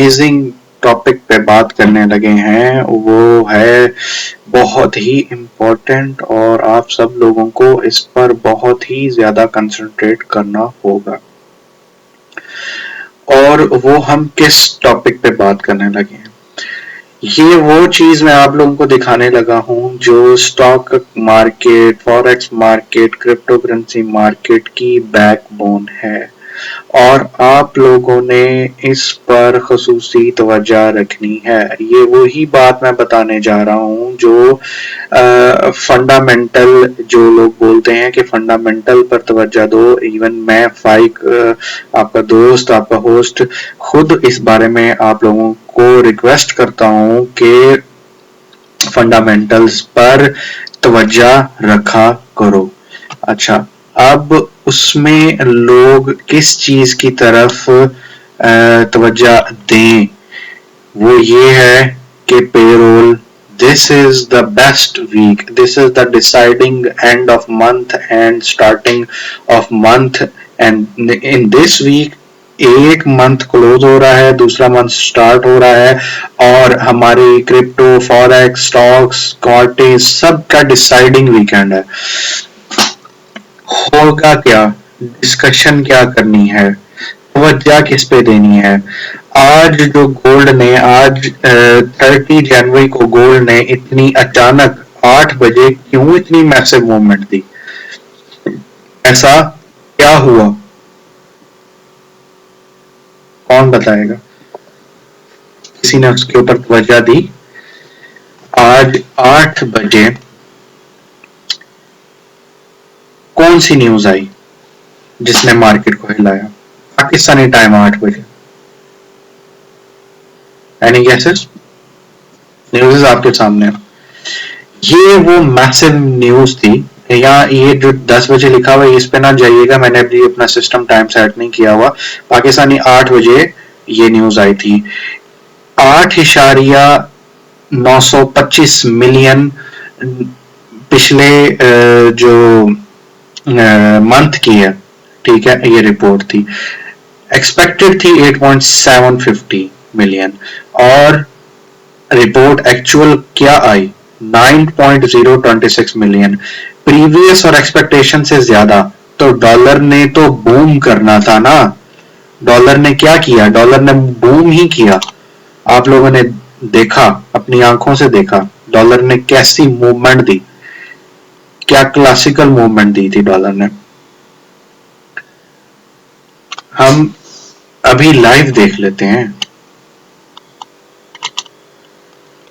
Amazing topic पे बात करने लगे हैं, वो है बहुत ही इम्पोर्टेंट और आप सब लोगों को इस पर बहुत ही ज़्यादा कंसंट्रेट करना होगा। और वो हम किस टॉपिक पे बात करने लगे हैं? ये वो चीज़ मैं आप लोगों को दिखाने लगा हूँ जो stock market, forex market, crypto currency market की बैकबोन है और आप लोगों ने इस पर खसूसी तवज्जो रखनी है। ये वही बात मैं बताने जा रहा हूँ जो फंडामेंटल, जो लोग बोलते हैं कि फंडामेंटल पर तवज्जो दो। इवन मैं फाइक, आपका दोस्त, आपका होस्ट, खुद इस बारे में आप लोगों को रिक्वेस्ट करता हूँ कि फंडामेंटल्स पर तवज्जो रखा करो। अच्छा, अब उसमें लोग किस चीज की तरफ तवज्जो दें, वो ये है कि payroll, this is the best week, this is the deciding end of month and starting of month, and in this week एक मंथ क्लोज हो रहा है, दूसरा मंथ स्टार्ट हो रहा है और हमारी क्रिप्टो, फॉरेक्स, स्टॉक्स, कॉर्टेज सब का डिसाइडिंग वीकेंड है। होगा क्या, डिस्कशन क्या करनी है, तवज्जो किस पे देनी है। आज जो गोल्ड ने, आज 30 जनवरी को गोल्ड ने इतनी अचानक 8 बजे क्यों इतनी मैसिव मूवमेंट दी, ऐसा क्या हुआ, कौन बताएगा? किसी ने उसके ऊपर तवज्जो दी? आज 8 बजे कौन सी न्यूज आई जिसने मार्केट को हिलाया? पाकिस्तानी टाइम 8 बजे। Any guesses? न्यूज़ आपके सामने। ये वो मैसिव न्यूज थी। यहाँ ये जो 10 बजे लिखा हुआ है इस पे ना जाइएगा, मैंने अभी अपना सिस्टम टाइम सेट नहीं किया हुआ। पाकिस्तानी 8 बजे ये न्यूज आई थी। 8.925 मिलियन पिछले जो मंथ की है, ठीक है, ये रिपोर्ट थी। एक्सपेक्टेड थी 8.750 मिलियन और रिपोर्ट एक्चुअल क्या आई? 9.026 मिलियन। प्रीवियस और एक्सपेक्टेशन से ज्यादा। तो डॉलर ने तो बूम करना था ना। डॉलर ने क्या किया? डॉलर ने बूम ही किया। आप लोगों ने देखा, अपनी आंखों से देखा डॉलर ने कैसी मूवमेंट दी, क्या क्लासिकल मूवमेंट दी थी डॉलर ने। हम अभी लाइव देख लेते हैं।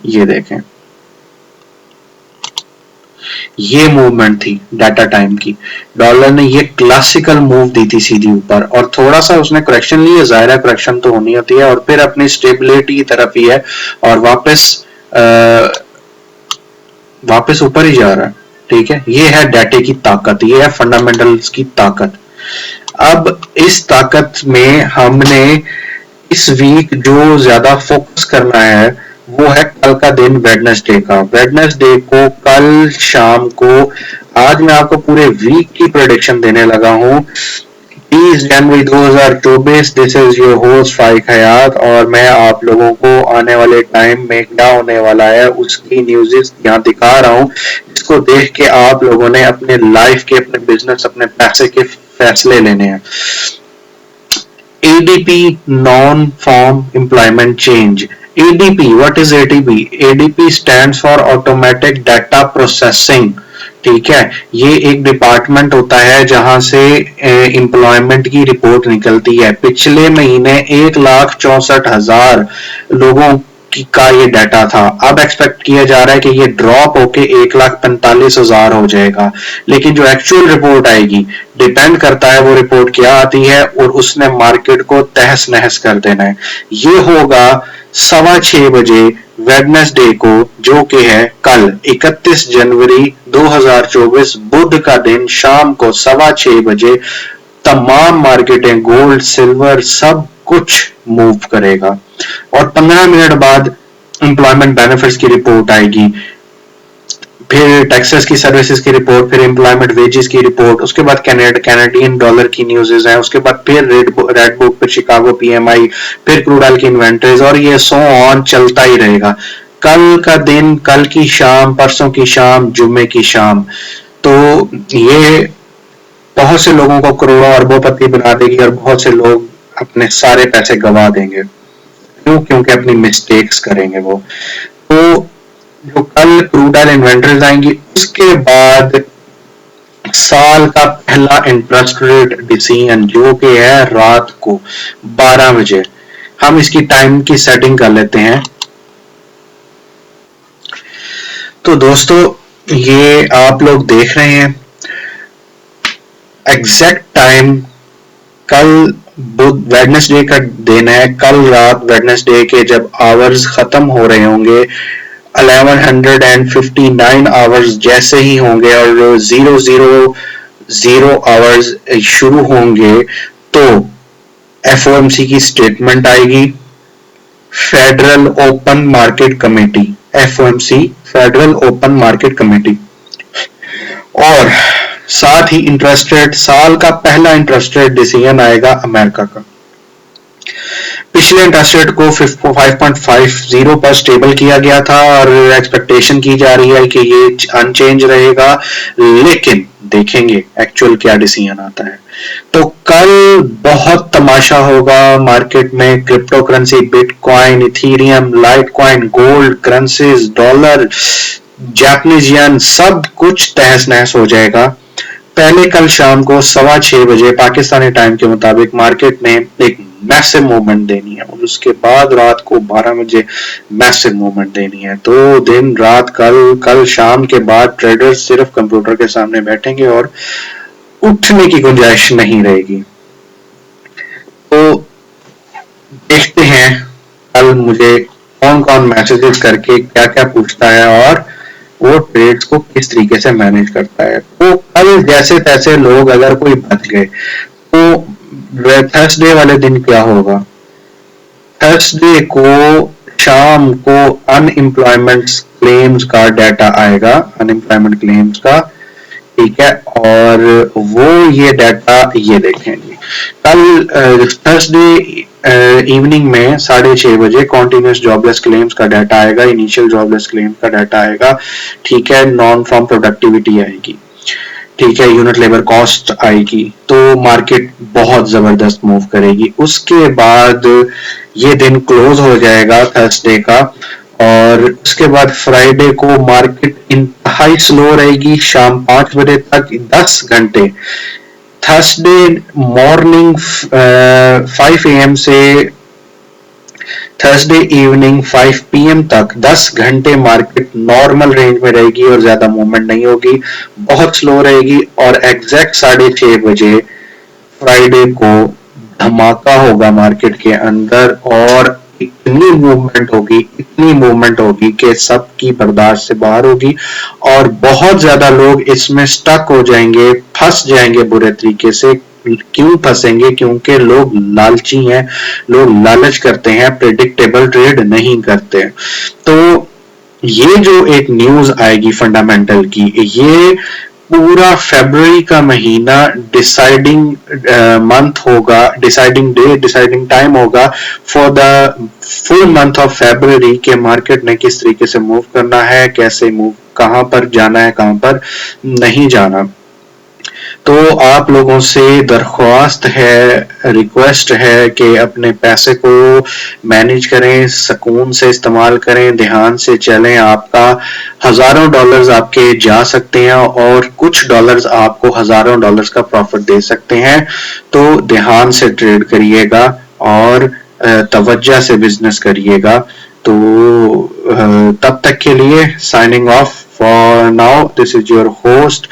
ये देखें, ये मूवमेंट थी डाटा टाइम की। डॉलर ने ये क्लासिकल मूव दी थी सीधी ऊपर और थोड़ा सा उसने करेक्शन ली है, जाहिर है करेक्शन तो होनी होती है, और फिर अपनी स्टेबिलिटी की तरफ ही है और वापस ऊपर ही जा रहा है। ठीक है, ये है डाटे की ताकत, ये है फंडामेंटल्स की ताकत। अब इस ताकत में हमने इस वीक जो ज्यादा फोकस करना है वो है कल का दिन, वेडनेसडे का। वेडनेसडे को कल शाम को, आज मैं आपको पूरे वीक की प्रेडिक्शन देने लगा हूं। 30 जनवरी 2024, this is your host Faik Hayat और मैं आप लोगों को आने वाले टाइम में क्या होने वाला है उसकी न्यूज़ यहाँ दिखा रहा हूँ, जिसको देख के आप लोगों ने अपने लाइफ के, अपने बिजनेस, अपने पैसे के फैसले लेने हैं। ADP, non-farm employment change. ADP, what is ADP? ADP stands for Automatic Data Processing. ठीक है, ये एक डिपार्टमेंट होता है जहां से एम्प्लॉयमेंट की रिपोर्ट निकलती है। पिछले महीने 1,64,000 लोगों का ये डाटा था। अब एक्सपेक्ट किया जा रहा है कि ये ड्रॉप होके 1,45,000 हो जाएगा, लेकिन जो एक्चुअल रिपोर्ट आएगी डिपेंड करता है वो रिपोर्ट क्या आती है और उसने मार्केट को तहस नहस कर देना है। ये होगा 6:15 बजे वेडनेसडे को, जो कि है कल 31 जनवरी 2024 बुध का दिन, शाम को 6:15 बजे तमाम मार्केटें, गोल्ड, सिल्वर, सब कुछ मूव करेगा और 15 मिनट बाद एम्प्लॉयमेंट बेनिफिट्स की रिपोर्ट आएगी। फिर टैक्सेस की सर्विसेज की रिपोर्ट, फिर एम्प्लॉयमेंट वेजेस की रिपोर्ट, उसके बाद कैनेडियन डॉलर की न्यूज़ है, उसके बाद फिर रेड बुक, फिर शिकागो पीएमआई, फिर क्रूड ऑयल की इन्वेंटरीज, और ये सो ऑन चलता ही रहेगा। कल का दिन, कल की शाम, परसों की शाम, जुम्मे की शाम, तो ये बहुत से लोगों को करोड़ों अरबोपति बना देगी और बहुत से लोग अपने सारे पैसे गवा देंगे। क्यों? क्योंकि अपनी मिस्टेक्स करेंगे वो। तो जो कल क्रूड ऑयल इन्वेंटरीज आएंगी, उसके बाद साल का पहला इंटरेस्ट रेट डिसीजन जो कि है रात को 12 बजे। हम इसकी टाइम की सेटिंग कर लेते हैं। तो दोस्तों, ये आप लोग देख रहे हैं एग्जैक्ट टाइम, कल बुध वेडनेसडे का दिन है। कल रात वेडनेसडे के जब आवर्स खत्म हो रहे होंगे, 1159 आवर्स जैसे ही होंगे और 000 आवर्स शुरू होंगे, तो एफओएमसी की स्टेटमेंट आएगी। Federal open market committee, FOMC federal open market committee, और साथ ही इंटरेस्ट रेट, साल का पहला इंटरेस्ट रेट डिसीजन आएगा अमेरिका का। पिछले इंटरेस्ट रेट को 5.50 पर स्टेबल किया गया था और एक्सपेक्टेशन की जा रही है कि ये अनचेंज रहेगा, लेकिन देखेंगे एक्चुअल क्या डिसीजन आता है। तो कल बहुत तमाशा होगा मार्केट में। Crypto currency, bitcoin, Ethereum, Litecoin, gold, currencies, dollar, Japanese yen, सब कुछ तहस नहस हो जाएगा। पहले कल शाम को 6:15 बजे पाकिस्तानी टाइम के मुताबिक मार्केट ने एक मैसिव मूवमेंट देनी है और उसके बाद रात को 12 बजे मैसिव मूवमेंट देनी है। तो दिन रात कल शाम के बाद ट्रेडर्स सिर्फ कंप्यूटर के सामने बैठेंगे और उठने की गुंजाइश नहीं रहेगी। तो देखते हैं कल मुझे कौन कौन मैसेजेस करके क्या क्या पूछता है और वो ट्रेड्स को किस तरीके से मैनेज करता है। तो कल जैसे तैसे लोग अगर कोई बच गए, तो थर्सडे वाले दिन क्या होगा? थर्सडे को शाम को अनएम्प्लॉयमेंट क्लेम्स का डाटा आएगा, अनएम्प्लॉयमेंट क्लेम्स का, ठीक है, और वो ये डाटा ये देखेंगे। कल थर्सडे इवनिंग में 6:30 बजे कॉन्टिन्यूस जॉबलेस क्लेम्स का डाटा आएगा, इनिशियल जॉबलेस क्लेम्स का डाटा आएगा, ठीक है, नॉन फार्म प्रोडक्टिविटी आएगी, ठीक है, यूनिट लेबर कॉस्ट आएगी। तो मार्केट बहुत जबरदस्त मूव करेगी। उसके बाद ये दिन क्लोज हो जाएगा थर्सडे का, और उसके बाद फ्राइडे को मार्केट इंतहाई स्लो रहेगी शाम 5 बजे तक, 10 घंटे। थर्सडे मॉर्निंग 5 AM से थर्सडे इवनिंग 5 PM तक 10 घंटे मार्केट नॉर्मल रेंज में रहेगी और ज्यादा मूवमेंट नहीं होगी, बहुत स्लो रहेगी। और एग्जैक्ट 6:30 बजे फ्राइडे को धमाका होगा मार्केट के अंदर, और इतनी मूवमेंट होगी कि सबकी बर्दाश्त से बाहर होगी और बहुत ज्यादा लोग इसमें स्टक हो जाएंगे, फंस जाएंगे बुरे तरीके से। क्यों फंसेंगे? क्योंकि लोग लालची हैं, लोग लालच करते हैं, प्रेडिक्टेबल ट्रेड नहीं करते। तो ये जो एक न्यूज आएगी फंडामेंटल की, ये पूरा फरवरी का महीना डिसाइडिंग मंथ होगा, डिसाइडिंग डे, डिसाइडिंग टाइम होगा for the full month of February के मार्केट ने किस तरीके से मूव करना है, कैसे मूव, कहां पर जाना है, कहां पर नहीं जाना। तो आप लोगों से दरख्वास्त है, रिक्वेस्ट है कि अपने पैसे को मैनेज करें, सुकून से इस्तेमाल करें, ध्यान से चलें। आपका हजारों डॉलर्स आपके जा सकते हैं और कुछ डॉलर्स आपको हजारों डॉलर्स का प्रॉफिट दे सकते हैं। तो ध्यान से ट्रेड करिएगा और तवज्जो से बिजनेस करिएगा। तो तब तक के लिए signing off for now, this is your host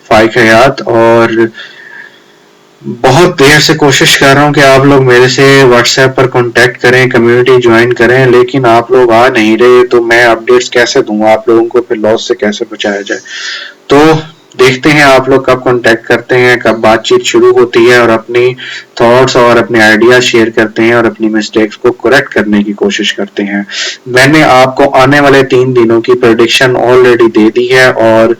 Faik Hayat, और बहुत देर से कोशिश कर रहा हूं कि आप लोग मेरे से व्हाट्सएप पर कांटेक्ट करें, कम्युनिटी ज्वाइन करें, लेकिन आप लोग आ नहीं रहे। तो मैं अपडेट्स कैसे दूंगा आप लोगों को, फिर लॉस से कैसे बचाया जाए। तो देखते हैं आप लोग कब कांटेक्ट करते हैं, कब बातचीत शुरू होती है और अपनी थॉट्स और अपने आइडिया शेयर करते हैं और अपनी मिस्टेक्स को करेक्ट करने की कोशिश करते हैं। मैंने आपको आने वाले 3 दिनों की प्रेडिक्शन ऑलरेडी दे दी है और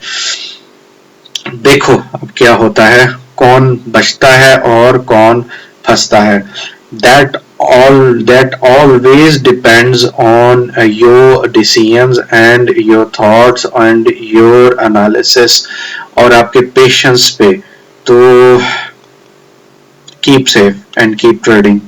देखो अब क्या होता है, कौन बचता है और कौन फंसता है। That always depends on your decisions and your thoughts and your analysis और आपके पेशेंस पे। तो keep safe and keep trading.